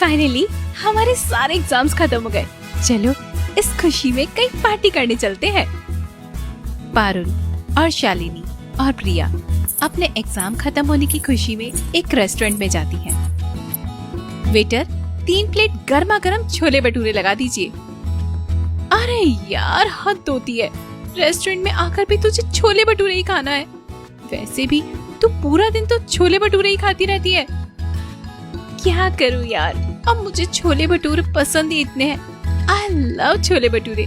Finally हमारे सारे exams खत्म हो गए। चलो इस खुशी में कहीं पार्टी करने चलते हैं। पारुल और शालिनी और प्रिया अपने एग्जाम खत्म होने की खुशी में एक रेस्टोरेंट में जाती हैं। वेटर 3 प्लेट गर्मा गर्म छोले भटूरे लगा दीजिए। अरे यार हद होती है, रेस्टोरेंट में आकर भी तुझे छोले भटूरे ही खाना है। वैसे भी तू पूरा दिन तो छोले भटूरे ही खाती रहती है। क्या करूं यार, अब मुझे छोले भटूरे पसंद ही इतने हैं। आई लव छोले भटूरे,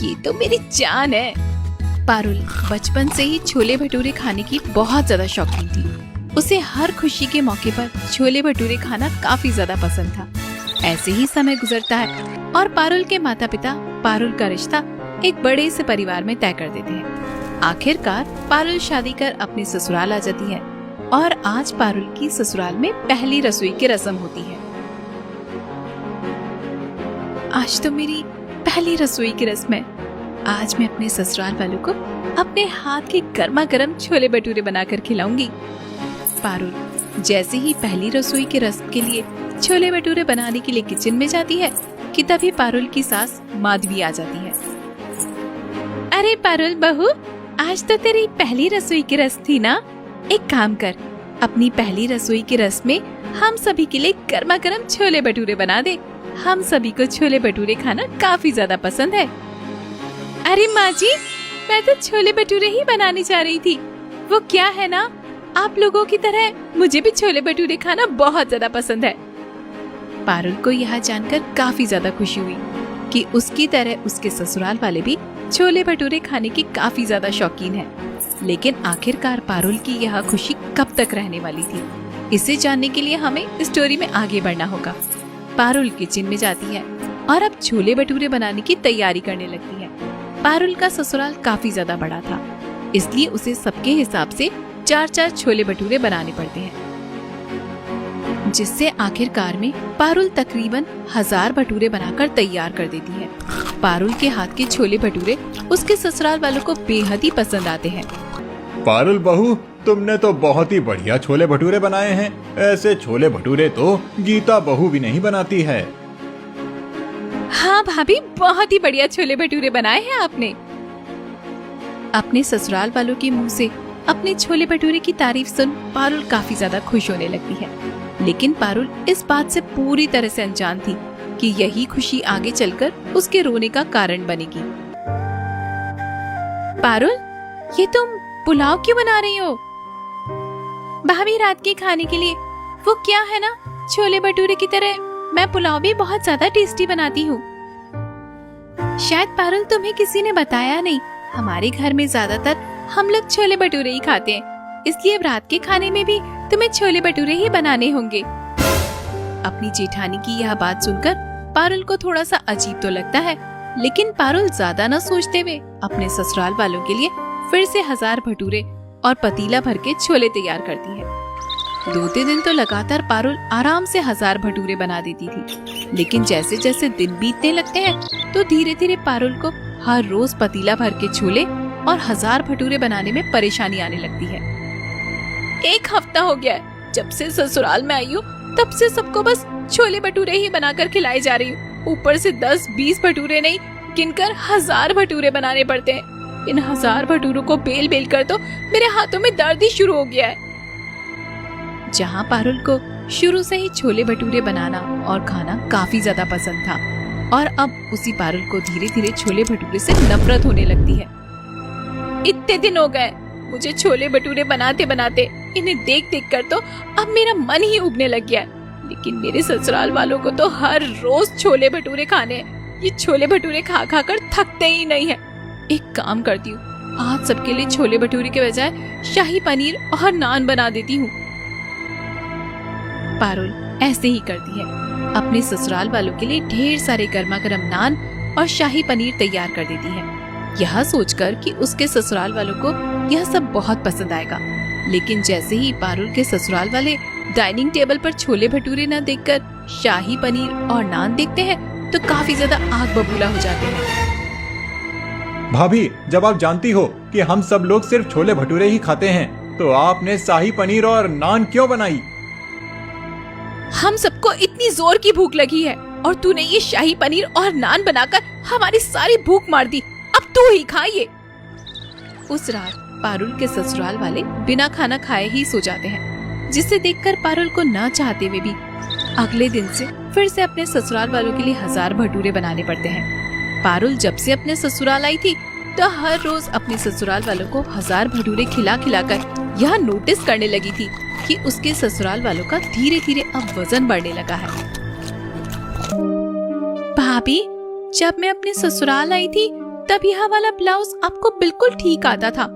ये तो मेरी जान है। पारुल बचपन से ही छोले भटूरे खाने की बहुत ज्यादा शौकीन थी। उसे हर खुशी के मौके पर छोले भटूरे खाना काफी ज्यादा पसंद था। ऐसे ही समय गुजरता है और पारुल के माता पिता पारुल का रिश्ता एक बड़े से परिवार में तय कर देते हैं। आखिरकार पारुल शादी कर अपने ससुराल आ जाती है और आज पारुल की ससुराल में पहली रसोई की रस्म होती है। आज तो मेरी पहली रसोई की रस्म है। आज मैं अपने ससुराल वालों को अपने हाथ के गर्मा गर्म छोले भटूरे बनाकर खिलाऊंगी। पारुल जैसे ही पहली रसोई की रस्म के लिए छोले भटूरे बनाने के लिए किचन में जाती है कि तभी पारुल की सास माधवी आ जाती है। अरे पारुल बहू, आज तो तेरी पहली रसोई की रस्म थी ना। एक काम कर, अपनी पहली रसोई की रस्म में हम सभी के लिए गर्मा गर्म छोले भटूरे बना दे। हम सभी को छोले भटूरे खाना काफी ज्यादा पसंद है। अरे माँ जी, मैं तो छोले भटूरे ही बनाने जा रही थी। वो क्या है ना, आप लोगों की तरह मुझे भी छोले भटूरे खाना बहुत ज्यादा पसंद है। पारुल को यह जानकर काफी ज्यादा खुशी हुई कि उसकी तरह उसके ससुराल वाले भी छोले भटूरे खाने की काफी ज्यादा शौकीन है। लेकिन आखिरकार पारुल की यह खुशी कब तक रहने वाली थी, इसे जानने के लिए हमें स्टोरी में आगे बढ़ना होगा। पारुल किचन में जाती है और अब छोले भटूरे बनाने की तैयारी करने लगती है। पारुल का ससुराल काफी ज्यादा बड़ा था, इसलिए उसे सबके हिसाब से 4-4 छोले भटूरे बनाने पड़ते हैं, जिससे आखिरकार में पारुल तकरीबन 1000 भटूरे बनाकर तैयार कर देती है। पारुल के हाथ के छोले भटूरे उसके ससुराल वालों को बेहद ही पसंद आते हैं। पारुल बहू, तुमने तो बहुत ही बढ़िया छोले भटूरे बनाए हैं। ऐसे छोले भटूरे तो गीता बहू भी नहीं बनाती है। हाँ भाभी, बहुत ही बढ़िया छोले भटूरे बनाए हैं आपने। अपने ससुराल वालों के मुंह से अपने छोले भटूरे की तारीफ सुन पारुल काफी ज्यादा खुश होने लगती है। लेकिन पारुल इस बात से पूरी तरह से अनजान थी कि यही खुशी आगे चलकर उसके रोने का कारण बनेगी। पारुल, ये तुम पुलाव क्यों बना रही हो? भाभी, रात के खाने के लिए वो क्या है ना, छोले भटूरे की तरह मैं पुलाव भी बहुत ज्यादा टेस्टी बनाती हूँ। शायद पारुल तुम्हें किसी ने बताया नहीं, हमारे घर में ज्यादातर हम लोग छोले भटूरे ही खाते हैं, इसलिए रात के खाने में भी तुम्हें छोले भटूरे ही बनाने होंगे। अपनी जेठानी की यह बात सुनकर पारुल को थोड़ा सा अजीब तो लगता है, लेकिन पारुल ज्यादा न सोचते हुए अपने ससुराल वालों के लिए फिर से 1000 भटूरे और पतीला भर के छोले तैयार करती है। 2-3 दिन तो लगातार पारुल आराम से 1000 भटूरे बना देती थी, लेकिन जैसे जैसे दिन बीतने लगते हैं तो धीरे धीरे पारुल को हर रोज पतीला भर के छोले और 1000 भटूरे बनाने में परेशानी आने लगती है। 1 हफ्ता हो गया है जब से ससुराल में आई हूँ, तब से सबको बस छोले भटूरे ही बनाकर खिलाई जा रही हूँ। ऊपर से 10-20 भटूरे नहीं, गिनकर 1000 भटूरे बनाने पड़ते हैं। इन 1000 भटूरों को बेल बेल कर तो मेरे हाथों में दर्द ही शुरू हो गया है। जहाँ पारुल को शुरू से ही छोले भटूरे बनाना और खाना काफी ज्यादा पसंद था, और अब उसी पारुल को धीरे धीरे छोले भटूरे से नफरत होने लगती है। इतने दिन हो गए मुझे छोले भटूरे बनाते बनाते, इन्हें देख देख कर तो अब मेरा मन ही उबने लग गया है। लेकिन मेरे ससुराल वालों को तो हर रोज छोले भटूरे खाने हैं। ये छोले भटूरे खा खा कर थकते ही नहीं है। एक काम करती हूँ, आज सबके लिए छोले भटूरे के बजाय शाही पनीर और नान बना देती हूँ। पारुल ऐसे ही करती है, अपने ससुराल वालों के लिए ढेर सारे गर्मा गर्म नान और शाही पनीर तैयार कर देती है, यह सोचकर कि उसके ससुराल वालों को यह सब बहुत पसंद आएगा। लेकिन जैसे ही पारुल के ससुराल वाले डाइनिंग टेबल पर छोले भटूरे न देखकर शाही पनीर और नान देखते हैं तो काफी ज्यादा आग बबूला हो जाते हैं। भाभी, जब आप जानती हो कि हम सब लोग सिर्फ छोले भटूरे ही खाते हैं, तो आपने शाही पनीर और नान क्यों बनाई? हम सबको इतनी कितनी जोर की भूख लगी है और तूने ये शाही पनीर और नान बनाकर हमारी सारी भूख मार दी। अब तू ही खा ये। उस रात पारुल के ससुराल वाले बिना खाना खाए ही सो जाते हैं, जिसे देखकर पारुल को न चाहते हुए भी अगले दिन से फिर से अपने ससुराल वालों के लिए 1000 भटूरे बनाने पड़ते हैं। पारुल जब से अपने ससुराल आई थी तो हर रोज अपने ससुराल वालों को 1000 भटूरे खिला खिलाकर यह नोटिस करने लगी थी कि उसके ससुराल वालों का धीरे धीरे अब वजन बढ़ने लगा है। भाभी, जब मैं अपने ससुराल आई थी तब यह वाला ब्लाउज आपको बिल्कुल ठीक आता था,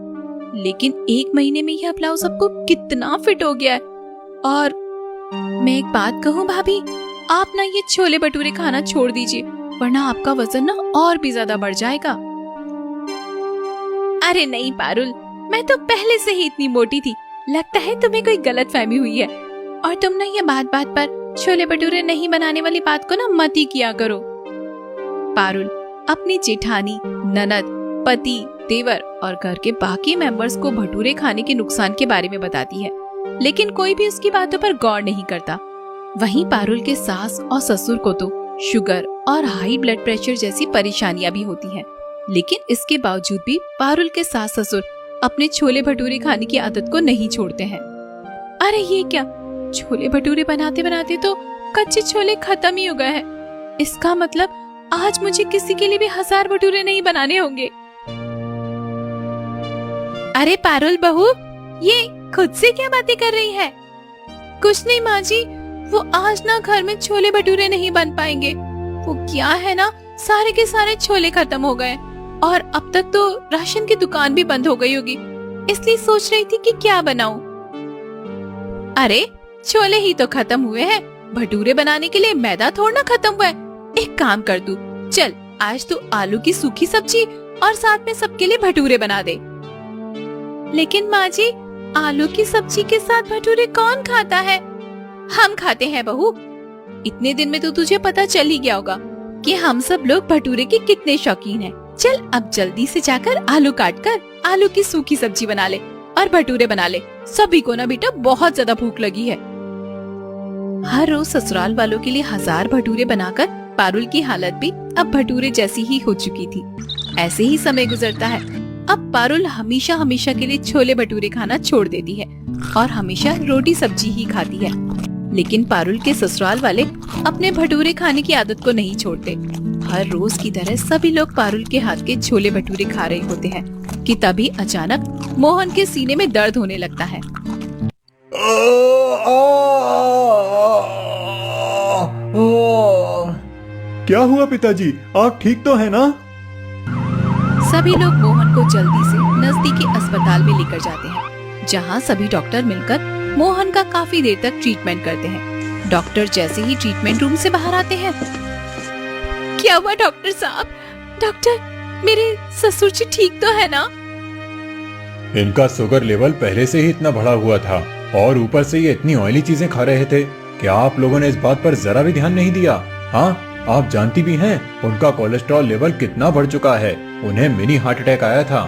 लेकिन 1 महीने में यह ब्लाउज आपको कितना फिट हो गया है। और मैं एक बात कहूँ भाभी, आप ना ये छोले भटूरे खाना छोड़ दीजिए, वरना आपका वजन ना और भी ज्यादा बढ़ जाएगा। अरे नहीं पारुल, मैं तो पहले से ही इतनी मोटी थी, लगता है तुम्हें कोई गलतफहमी हुई है। और तुम ना ये बात बात पर छोले भटूरे नहीं बनाने वाली बात को ना मत ही किया करो। पारुल अपनी जेठानी, ननद, पति, देवर और घर के बाकी मेंबर्स को भटूरे खाने के नुकसान के बारे में बताती है, लेकिन कोई भी उसकी बातों पर गौर नहीं करता। वहीं पारुल के सास और ससुर को तो शुगर और हाई ब्लड प्रेशर जैसी परेशानियां भी होती हैं, लेकिन इसके बावजूद भी पारुल के सास ससुर अपने छोले भटूरे खाने की आदत को नहीं छोड़ते हैं। अरे ये क्या, छोले भटूरे बनाते बनाते तो कच्चे छोले खत्म ही हो गए हैं। इसका मतलब आज मुझे किसी के लिए भी 1000 भटूरे नहीं बनाने होंगे। अरे पारुल बहू, ये खुद से क्या बातें कर रही है? कुछ नहीं माँ जी, वो आज ना घर में छोले भटूरे नहीं बन पाएंगे। वो क्या है ना, सारे के सारे छोले खत्म हो गए और अब तक तो राशन की दुकान भी बंद हो गई होगी, इसलिए सोच रही थी कि क्या बनाऊं। अरे छोले ही तो खत्म हुए हैं, भटूरे बनाने के लिए मैदा थोड़ा खत्म हुआ है। एक काम कर तू, चल आज तू आलू की सूखी सब्जी और साथ में सबके लिए भटूरे बना दे। लेकिन माँ जी, आलू की सब्जी के साथ भटूरे कौन खाता है? हम खाते हैं बहू। इतने दिन में तो तुझे पता चल ही गया होगा कि हम सब लोग भटूरे के कितने शौकीन हैं। चल अब जल्दी से जाकर आलू काट कर आलू की सूखी सब्जी बना ले और भटूरे बना ले। सभी को ना बेटा बहुत ज्यादा भूख लगी है। हर रोज ससुराल वालों के लिए 1000 भटूरे बनाकर पारुल की हालत भी अब भटूरे जैसी ही हो चुकी थी। ऐसे ही समय गुजरता है। अब पारुल हमेशा हमेशा के लिए छोले भटूरे खाना छोड़ देती है और हमेशा रोटी सब्जी ही खाती है। लेकिन पारुल के ससुराल वाले अपने भटूरे खाने की आदत को नहीं छोड़ते। हर रोज की तरह सभी लोग पारुल के हाथ के छोले भटूरे खा रहे होते हैं कि तभी अचानक मोहन के सीने में दर्द होने लगता है। क्या हुआ पिताजी, आप ठीक तो है ना? सभी लोग मोहन को जल्दी से नजदीकी अस्पताल में लेकर जाते हैं, जहां सभी डॉक्टर मिलकर मोहन का काफी देर तक ट्रीटमेंट करते हैं। डॉक्टर जैसे ही ट्रीटमेंट रूम से बाहर आते हैं, क्या हुआ डॉक्टर साहब? डॉक्टर, मेरे ससुर जी ठीक तो है ना? इनका शुगर लेवल पहले से ही इतना बढ़ा हुआ था और ऊपर से ये इतनी ऑयली चीजें खा रहे थे। क्या आप लोगों ने इस बात पर जरा भी ध्यान नहीं दिया? हाँ, आप जानती भी हैं उनका कोलेस्ट्रॉल लेवल कितना बढ़ चुका है। उन्हें मिनी हार्ट अटैक आया था।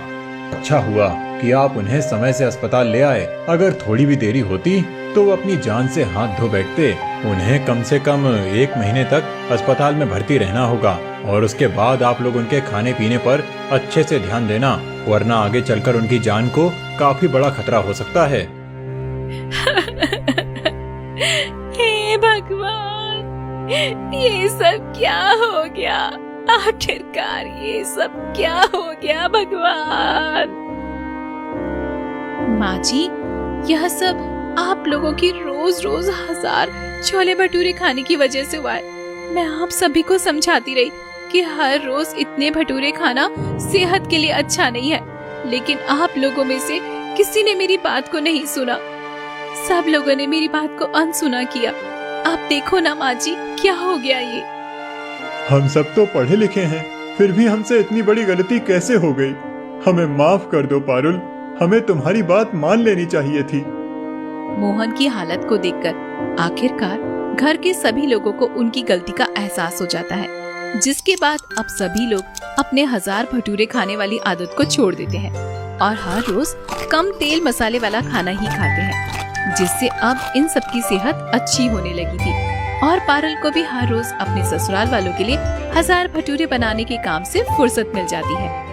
अच्छा हुआ कि आप उन्हें समय से अस्पताल ले आए। अगर थोड़ी भी देरी होती तो वो अपनी जान से हाथ धो बैठते। उन्हें कम से कम 1 महीने तक अस्पताल में भर्ती रहना होगा और उसके बाद आप लोग उनके खाने पीने पर अच्छे से ध्यान देना, वरना आगे चलकर उनकी जान को काफी बड़ा खतरा हो सकता है। हे भगवान, ये सब क्या हो गया? आखिरकार ये सब क्या हो गया भगवान? माँ जी, यह सब आप लोगों की रोज रोज 1000 छोले भटूरे खाने की वजह से हुआ है। मैं आप सभी को समझाती रही कि हर रोज इतने भटूरे खाना सेहत के लिए अच्छा नहीं है, लेकिन आप लोगों में से किसी ने मेरी बात को नहीं सुना। सब लोगों ने मेरी बात को अनसुना किया। आप देखो ना माँ जी, क्या हो गया ये? हम सब तो पढ़े लिखे हैं, फिर भी हमसे इतनी बड़ी गलती कैसे हो गई? हमें माफ कर दो पारुल, हमें तुम्हारी बात मान लेनी चाहिए थी। मोहन की हालत को देखकर आखिरकार घर के सभी लोगों को उनकी गलती का एहसास हो जाता है, जिसके बाद अब सभी लोग अपने 1000 भटूरे खाने वाली आदत को छोड़ देते हैं और हर रोज कम तेल मसाले वाला खाना ही खाते हैं, जिससे अब इन सबकी सेहत अच्छी होने लगी थी। और पारुल को भी हर रोज अपने ससुराल वालों के लिए 1000 भटूरे बनाने के काम से फुर्सत मिल जाती है।